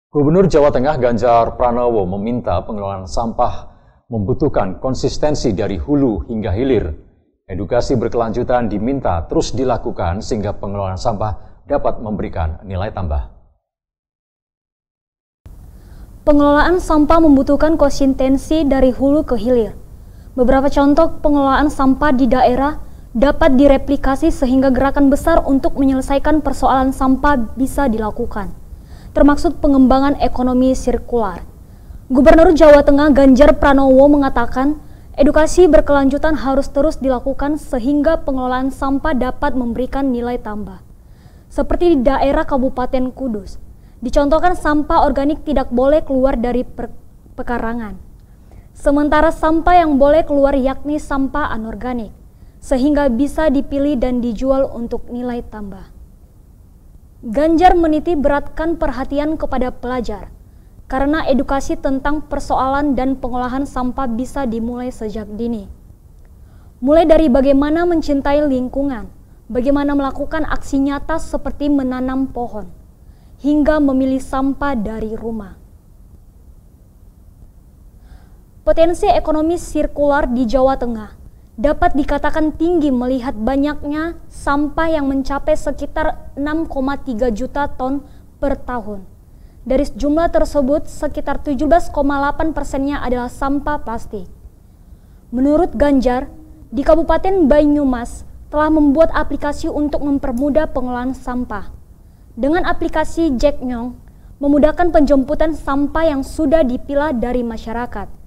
Gubernur Jawa Tengah Ganjar Pranowo meminta pengelolaan sampah membutuhkan konsistensi dari hulu hingga hilir. Edukasi berkelanjutan diminta terus dilakukan sehingga pengelolaan sampah dapat memberikan nilai tambah. Pengelolaan sampah membutuhkan konsistensi dari hulu ke hilir. Beberapa contoh pengelolaan sampah di daerah dapat direplikasi sehingga gerakan besar untuk menyelesaikan persoalan sampah bisa dilakukan, termasuk pengembangan ekonomi sirkular. Gubernur Jawa Tengah Ganjar Pranowo mengatakan edukasi berkelanjutan harus terus dilakukan sehingga pengelolaan sampah dapat memberikan nilai tambah. Seperti di daerah Kabupaten Kudus, dicontohkan sampah organik tidak boleh keluar dari pekarangan. Sementara sampah yang boleh keluar yakni sampah anorganik, sehingga bisa dipilih dan dijual untuk nilai tambah. Ganjar menitik beratkan perhatian kepada pelajar, karena edukasi tentang persoalan dan pengolahan sampah bisa dimulai sejak dini. Mulai dari bagaimana mencintai lingkungan, bagaimana melakukan aksi nyata seperti menanam pohon, hingga memilih sampah dari rumah. Potensi ekonomi sirkular di Jawa Tengah dapat dikatakan tinggi melihat banyaknya sampah yang mencapai sekitar 6,3 juta ton per tahun. Dari jumlah tersebut, sekitar 17,8%-nya adalah sampah plastik. Menurut Ganjar, di Kabupaten Banyumas telah membuat aplikasi untuk mempermudah pengelolaan sampah. Dengan aplikasi Jeknyong, memudahkan penjemputan sampah yang sudah dipilah dari masyarakat.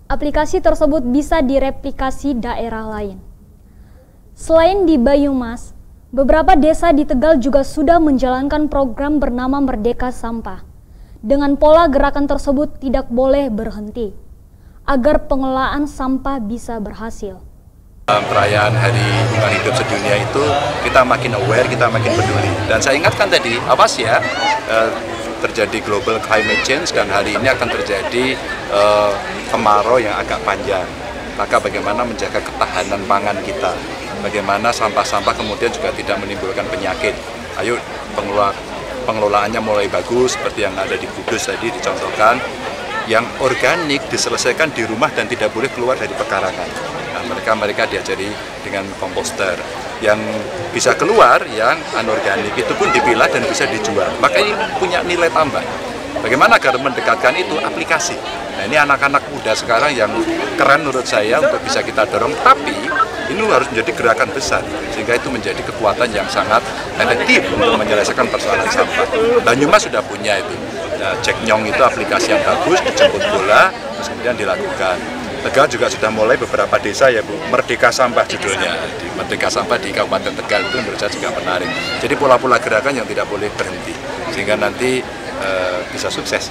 Aplikasi tersebut bisa direplikasi daerah lain. Selain di Banyumas, beberapa desa di Tegal juga sudah menjalankan program bernama Merdeka Sampah. Dengan pola gerakan tersebut tidak boleh berhenti, agar pengelolaan sampah bisa berhasil. Perayaan Hari Lingkungan Hidup Sedunia itu kita makin aware, kita makin peduli. Dan saya ingatkan tadi, awas ya, terjadi global climate change dan hari ini akan terjadi kemarau yang agak panjang. Maka bagaimana menjaga ketahanan pangan kita, bagaimana sampah-sampah kemudian juga tidak menimbulkan penyakit. Ayo pengelolaannya mulai bagus seperti yang ada di Kudus tadi dicontohkan. Yang organik diselesaikan di rumah dan tidak boleh keluar dari pekarangan. Nah, mereka diajari dengan komposter. Yang bisa keluar yang anorganik itu pun dipilah dan bisa dijual. Maka ini punya nilai tambah. Bagaimana agar mendekatkan itu? Aplikasi. Nah, ini anak-anak muda sekarang yang keren menurut saya untuk bisa kita dorong. Tapi ini harus menjadi gerakan besar sehingga itu menjadi kekuatan yang sangat efektif untuk menyelesaikan persoalan sampah. Banyumas sudah punya itu. Nah, Jeknyong itu aplikasi yang bagus, dijemput bola, terus kemudian dilakukan. Tegal juga sudah mulai beberapa desa ya Bu, Merdeka Sampah judulnya. Di Merdeka Sampah di Kabupaten Tegal itu menurut saya juga menarik. Jadi pola-pola gerakan yang tidak boleh berhenti, sehingga nanti bisa sukses.